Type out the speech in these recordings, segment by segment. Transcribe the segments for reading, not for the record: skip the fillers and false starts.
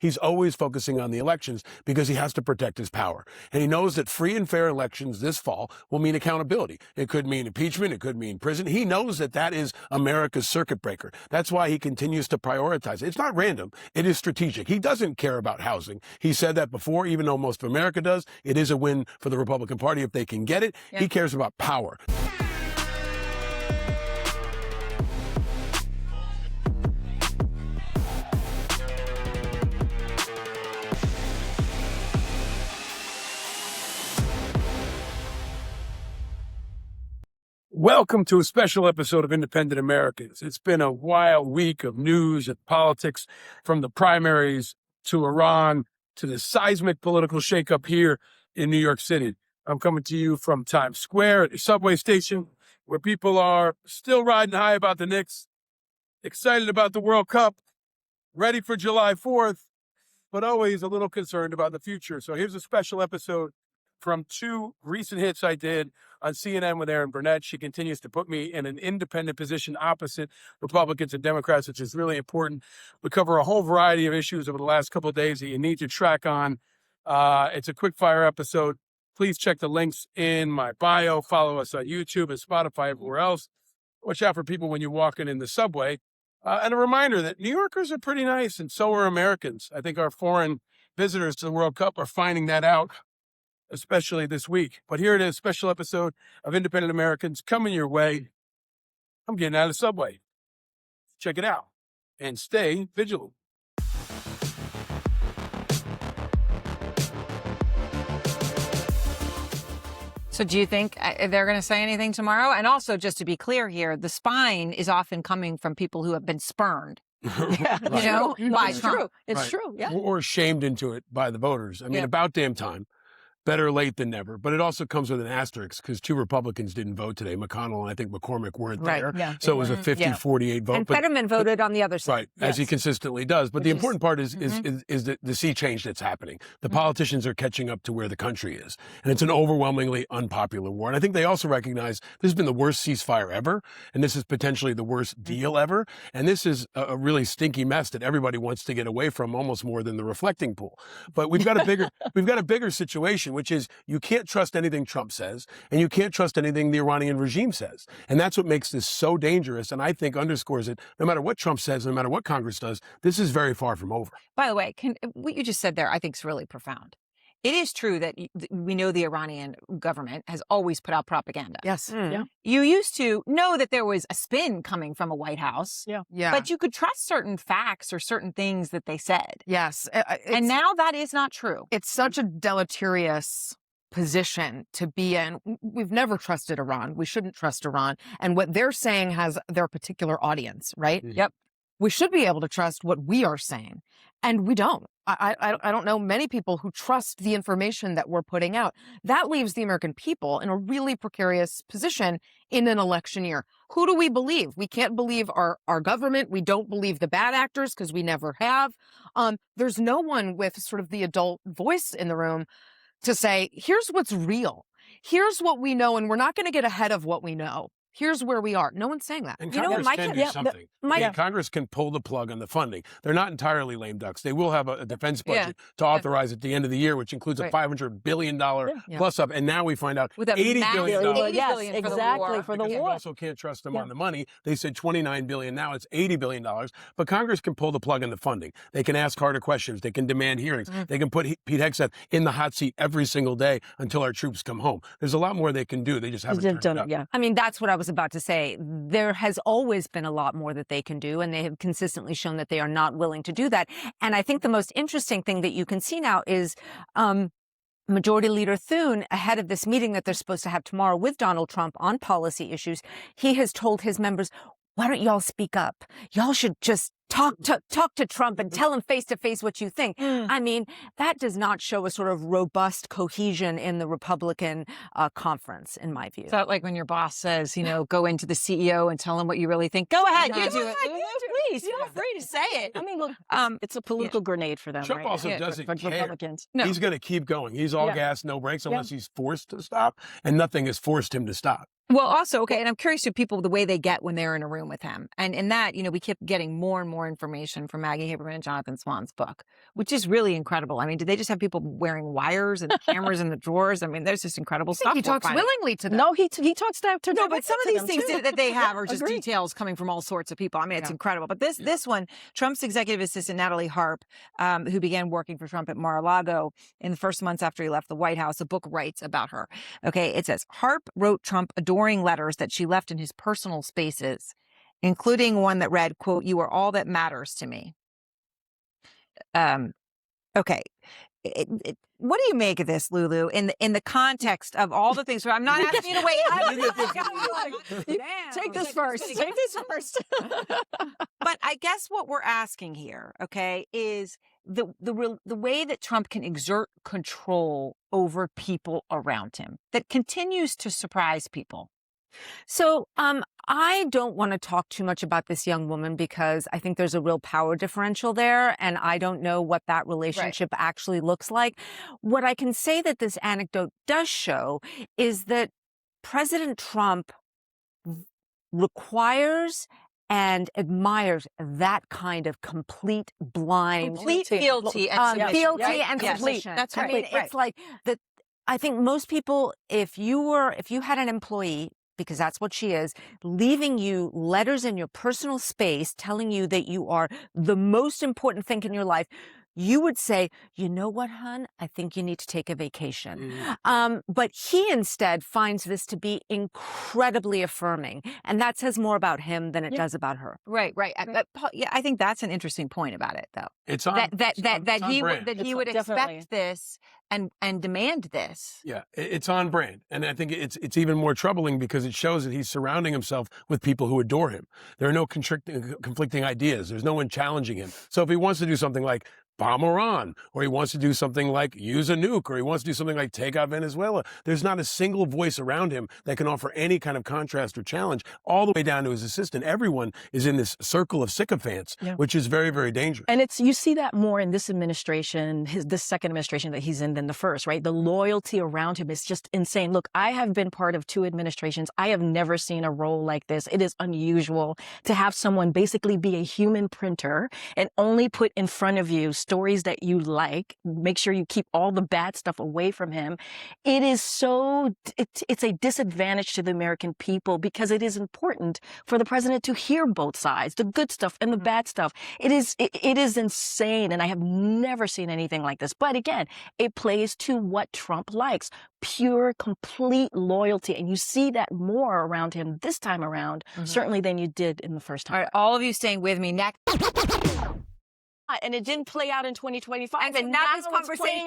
He's always focusing on the elections because he has to protect his power. And he knows that free and fair elections this fall will mean accountability. It could mean impeachment. It could mean prison. He knows that that is America's circuit breaker. That's why he continues to prioritize it. It's not random. It is strategic. He doesn't care about housing. He said that before, even though most of America does. It is a win for the Republican Party if they can get it. Yeah. He cares about power. Welcome to a special episode of Independent Americans. It's been a wild week of news and politics, from the primaries to Iran to the seismic political shakeup here in New York City. I'm coming to you from Times Square at the subway station, where people are still riding high about the Knicks, excited about the World Cup, ready for July 4th, but always a little concerned about the future. So here's a special episode from two recent hits I did on CNN with Erin Burnett. She continues to put me in an independent position opposite Republicans and Democrats, which is really important. We cover a whole variety of issues over the last couple of days that you need to track on. It's a quick fire episode. Please check the links in my bio. Follow us on YouTube and Spotify, everywhere else. Watch out for people when you're walking in the subway. And a reminder that New Yorkers are pretty nice, and so are Americans. I think our foreign visitors to the World Cup are finding that out, especially this week. But here it is, special episode of Independent Americans coming your way. I'm getting out of the subway. Check it out and stay vigilant. So do you think they're going to say anything tomorrow? And also, just to be clear here, the spine is often coming from people who have been spurned. Yeah, You know, by it's Trump. true. It's Right. true. Yeah. Or shamed into it by the voters. I mean, about damn time. Better late than never. But it also comes with an asterisk because two Republicans didn't vote today. McConnell and I think McCormick weren't Right, there. yeah. So it was a 50-48 vote. And but, Fetterman voted on the other side. right, as he consistently does. But the important part is the sea change that's happening. The politicians are catching up to where the country is. And it's an overwhelmingly unpopular war. And I think they also recognize this has been the worst ceasefire ever. And this is potentially the worst deal ever. And this is a really stinky mess that everybody wants to get away from, almost more than the reflecting pool. But we've got a bigger situation, which is you can't trust anything Trump says, and you can't trust anything the Iranian regime says. And that's what makes this so dangerous, and I think underscores it. No matter what Trump says, no matter what Congress does, this is very far from over. By the way, what you just said there, I think, is really profound. It is true that we know the Iranian government has always put out propaganda. Yes. Yeah. You used to know that there was a spin coming from a White House. Yeah. Yeah. But you could trust certain facts or certain things that they said. Yes. And now that is not true. It's such a deleterious position to be in. We've never trusted Iran. We shouldn't trust Iran. And what they're saying has their particular audience, right? Yep. We should be able to trust what we are saying. And we don't. I don't know many people who trust the information that we're putting out. That leaves the American people in a really precarious position in an election year. Who do we believe? We can't believe our government. We don't believe the bad actors because we never have. There's no one with sort of the adult voice in the room to say, here's what's real. Here's what we know, and we're not going to get ahead of what we know. Here's where we are. No one's saying that. And You know, Congress Mike, can do yeah, something. Mike- Congress can pull the plug on the funding. They're not entirely lame ducks. They will have a defense budget to authorize at the end of the year, which includes a $500 billion plus up. And now we find out With a $80 billion. $80 Yes, billion for the exactly, war. for the Because you war. also can't trust them on the money. They said $29 billion. Now it's $80 billion. But Congress can pull the plug on the funding. They can ask harder questions. They can demand hearings. They can put Pete Hegseth in the hot seat every single day until our troops come home. There's a lot more they can do. They just haven't They've turned done it it. up. Yeah. I mean, that's what I was about to say. There has always been a lot more that they can do, and they have consistently shown that they are not willing to do that. And I think the most interesting thing that you can see now is Majority Leader Thune, ahead of this meeting that they're supposed to have tomorrow with Donald Trump on policy issues, he has told his members, why don't y'all speak up? Y'all should just talk to Trump and tell him face to face what you think. I mean, that does not show a sort of robust cohesion in the Republican conference, in my view. Is that like when your boss says, you know, go into the CEO and tell him what you really think? Go ahead, you do it. Please, feel free to say it. I mean, look, it's a political grenade for them. Trump right also now. doesn't For care. Republicans. No. He's going to keep going. He's all gas, no brakes, unless he's forced to stop. And nothing has forced him to stop. Well, also, okay, and I'm curious to people the way they get when they're in a room with him. And in that, we kept getting more and more information from Maggie Haberman and Jonathan Swan's book, which is really incredible. I mean, did they just have people wearing wires and cameras in the drawers? I mean, there's just incredible stuff. He talks willingly to them. No, he talks to No, but some of these things too. that they have are just Agreed. details coming from all sorts of people. I mean, it's incredible. But this one, Trump's executive assistant, Natalie Harp, who began working for Trump at Mar-a-Lago in the first months after he left the White House, a book writes about her. Okay, it says, Harp wrote Trump adoring letters that she left in his personal spaces, including one that read, quote, "You are all that matters to me." Okay. What do you make of this, Lulu, in the context of all the things? So I'm not asking you to wait. Take this first. Take this first. But I guess what we're asking here, okay, is the way that Trump can exert control over people around him that continues to surprise people. So I don't want to talk too much about this young woman because I think there's a real power differential there, and I don't know what that relationship actually looks like. What I can say that this anecdote does show is that President Trump requires and admires that kind of complete blind fealty and fealty and submission. That's I right. mean, it's like that. I think most people, if you had an employee, because that's what she is, leaving you letters in your personal space telling you that you are the most important thing in your life, you would say, you know what, hon? I think you need to take a vacation. But he instead finds this to be incredibly affirming. And that says more about him than it does about her. Right. I think that's an interesting point about it, though. It's on That he would definitely. expect this and demand this. Yeah, it's on brand. And I think it's even more troubling because it shows that he's surrounding himself with people who adore him. There are no conflicting ideas. There's no one challenging him. So if he wants to do something like bomb Iran, or he wants to do something like use a nuke, or he wants to do something like take out Venezuela, there's not a single voice around him that can offer any kind of contrast or challenge, all the way down to his assistant. Everyone is in this circle of sycophants, which is very, very dangerous. And you see that more in this administration, this second administration that he's in than the first, right? The loyalty around him is just insane. Look, I have been part of 2 administrations. I have never seen a role like this. It is unusual to have someone basically be a human printer and only put in front of you stories that you like, make sure you keep all the bad stuff away from him. It is it's a disadvantage to the American people because it is important for the president to hear both sides, the good stuff and the bad stuff. It is insane. And I have never seen anything like this. But again, it plays to what Trump likes, pure, complete loyalty. And you see that more around him this time around, certainly than you did in the first time. All right, all of you staying with me. Next. And it didn't play out in 2025. And then now this conversation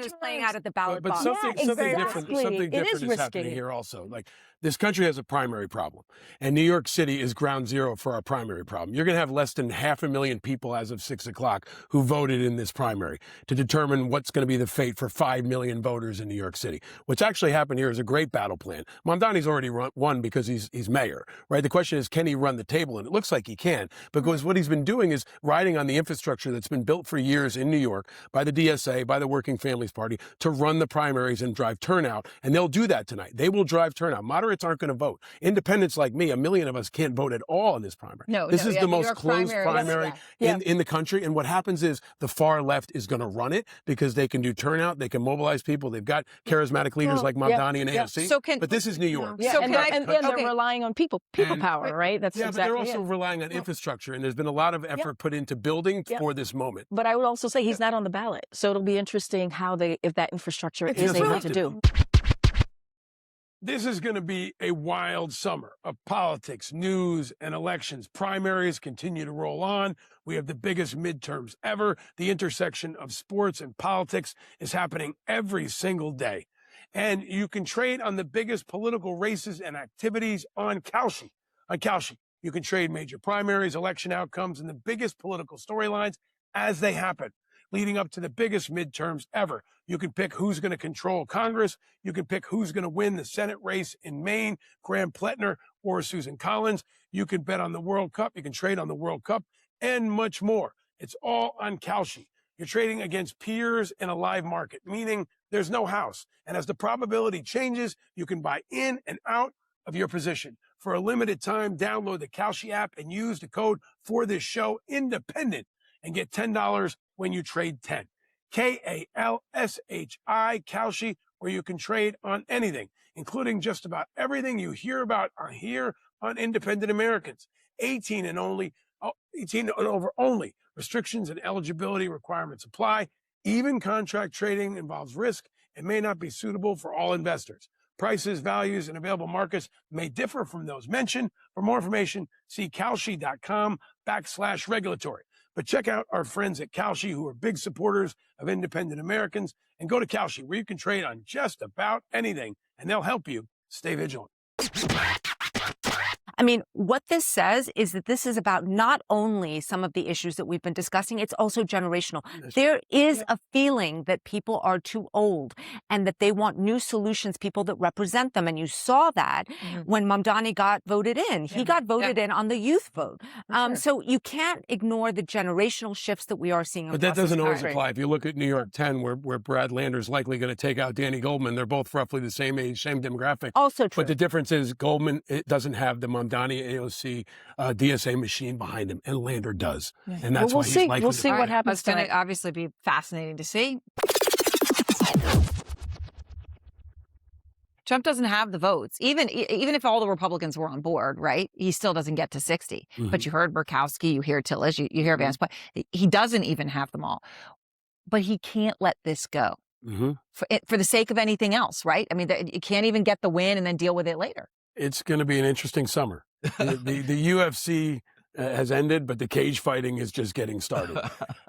is playing out at the ballot But box. something different is risky. happening here also. Like, this country has a primary problem, and New York City is ground zero for our primary problem. You're going to have less than 500,000 people as of 6 o'clock who voted in this primary to determine what's going to be the fate for 5 million voters in New York City. What's actually happened here is a great battle plan. Mamdani's already won because he's mayor, right? The question is, can he run the table? And it looks like he can, because what he's been doing is riding on the infrastructure that's been built for years in New York by the DSA, by the Working Families Party, to run the primaries and drive turnout. And they'll do that tonight. They will drive turnout. Moderates aren't going to vote. Independents like me, 1 million of us, can't vote at all in this primary. This is the most closed primary in the country. And what happens is the far left is going to run it because they can do turnout. They can mobilize people. They've got charismatic leaders like Mamdani and AOC. But this is New York. And they're relying on people power, right? That's but they're also relying on infrastructure. And there's been a lot of effort put into building for this moment. But I would also say he's not on the ballot. So it'll be interesting if that infrastructure is able to do. This is going to be a wild summer of politics, news, and elections. Primaries continue to roll on. We have the biggest midterms ever. The intersection of sports and politics is happening every single day. And you can trade on the biggest political races and activities on Kalshi. On Kalshi, you can trade major primaries, election outcomes, and the biggest political storylines as they happen, leading up to the biggest midterms ever. You can pick who's going to control Congress. You can pick who's going to win the Senate race in Maine, Graham Pletner or Susan Collins. You can bet on the World Cup. You can trade on the World Cup and much more. It's all on Kalshi. you're trading against peers in a live market, meaning there's no house. And as the probability changes, you can buy in and out of your position. For a limited time, download the Kalshi app and use the code for this show, independent, and get $10 when you trade 10. Kalshi, Kalshi, where you can trade on anything, including just about everything you hear about here on Independent Americans. 18 and over only. Restrictions and eligibility requirements apply. Even contract trading involves risk and may not be suitable for all investors. Prices, values, and available markets may differ from those mentioned. For more information, see Kalshi.com/regulatory. But check out our friends at Kalshi, who are big supporters of Independent Americans, and go to Kalshi, where you can trade on just about anything, and they'll help you stay vigilant. I mean, what this says is that this is about not only some of the issues that we've been discussing, it's also generational. There is a feeling that people are too old and that they want new solutions, people that represent them. And you saw that when Mamdani got voted in. He got voted in on the youth vote. So you can't ignore the generational shifts that we are seeing. But that doesn't always apply. If you look at New York 10, where Brad Lander's likely going to take out Danny Goldman, they're both roughly the same age, same demographic. Also true. But the difference is Goldman doesn't have the Mamdani AOC DSA machine behind him, and Lander does. And that's why he's likely. We'll see what happens. It's going to obviously be fascinating to see. Trump doesn't have the votes, even if all the Republicans were on board, right? He still doesn't get to 60. But you heard Murkowski, you hear Tillis, you hear Vance. He doesn't even have them all. But he can't let this go for the sake of anything else, right? I mean, you can't even get the win and then deal with it later. It's going to be an interesting summer. The UFC has ended, but the cage fighting is just getting started.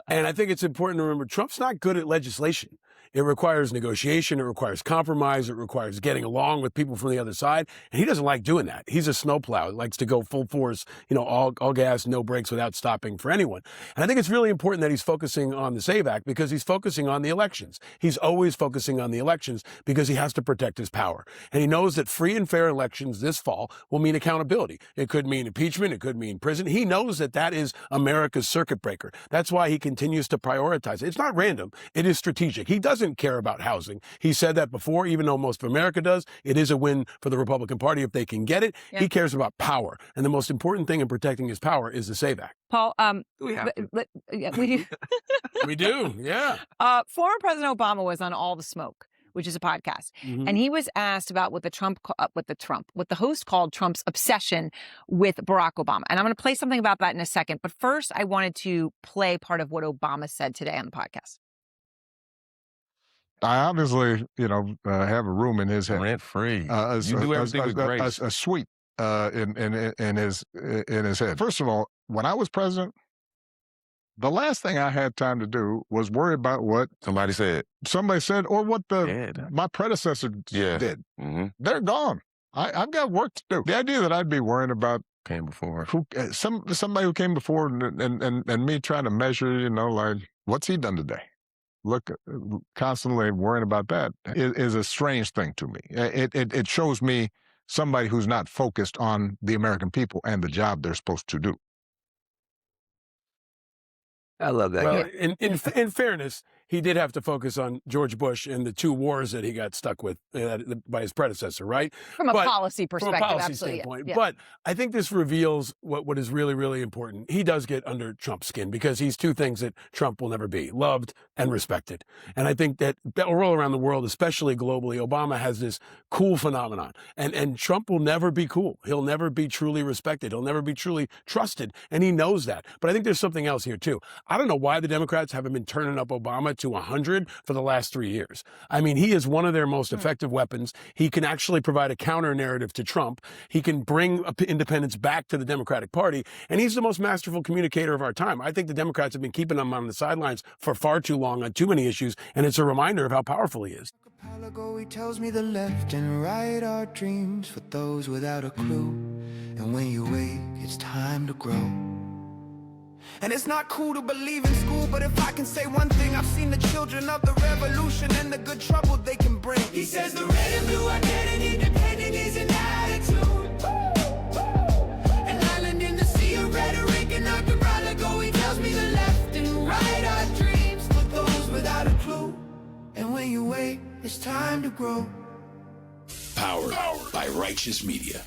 And I think it's important to remember, Trump's not good at legislation. It requires negotiation. It requires compromise. It requires getting along with people from the other side. And he doesn't like doing that. He's a snowplow. He likes to go full force, all gas, no brakes without stopping for anyone. And I think it's really important that he's focusing on the SAVE Act because he's focusing on the elections. He's always focusing on the elections because he has to protect his power. And he knows that free and fair elections this fall will mean accountability. It could mean impeachment. It could mean prison. He knows that that is America's circuit breaker. That's why he continues to prioritize it. It's not random. It is strategic. He doesn't care about housing. He said that before, even though most of America does. It is a win for the Republican Party if they can get it. Yeah. He cares about power. And the most important thing in protecting his power is the SAVE Act. Paul, we do. We do, yeah. Former President Obama was on All the Smoke, which is a podcast. And he was asked about what the host called Trump's obsession with Barack Obama. And I'm going to play something about that in a second. But first, I wanted to play part of what Obama said today on the podcast. I obviously, have a room in his head. Rent free. You do everything with grace. A suite in his head. First of all, when I was president, the last thing I had time to do was worry about what somebody said, or what my predecessor did. They're gone. I've got work to do. The idea that I'd be worrying about came before somebody who came before and me trying to measure, like what's he done today? Look, constantly worrying about that is a strange thing to me. It shows me somebody who's not focused on the American people and the job they're supposed to do. I love that. Well, in fairness, he did have to focus on George Bush and the 2 wars that he got stuck with by his predecessor, right? From a policy perspective, from a policy absolutely. standpoint. Yeah. But I think this reveals what is really, really important. He does get under Trump's skin because he's 2 things that Trump will never be: loved and respected. And I think that all around the world, especially globally, Obama has this cool phenomenon. And Trump will never be cool. He'll never be truly respected. He'll never be truly trusted. And he knows that. But I think there's something else here, too. I don't know why the Democrats haven't been turning up Obama to 100 for the last 3 years. I mean, he is one of their most effective weapons. He can actually provide a counter narrative to Trump. He can bring independence back to the Democratic Party. And he's the most masterful communicator of our time. I think the Democrats have been keeping him on the sidelines for far too long on too many issues. And it's a reminder of how powerful he is. He tells me the left and right are dreams for those without a clue. And when you wake, it's time to grow. And it's not cool to believe in school, but if I can say one thing, I've seen the children of the revolution and the good trouble they can bring. He says the red and blue are dead and independent is an attitude. An island in the sea of rhetoric and I can rather go. He tells me the left and right are dreams for it's time to grow. Powered by Righteous Media.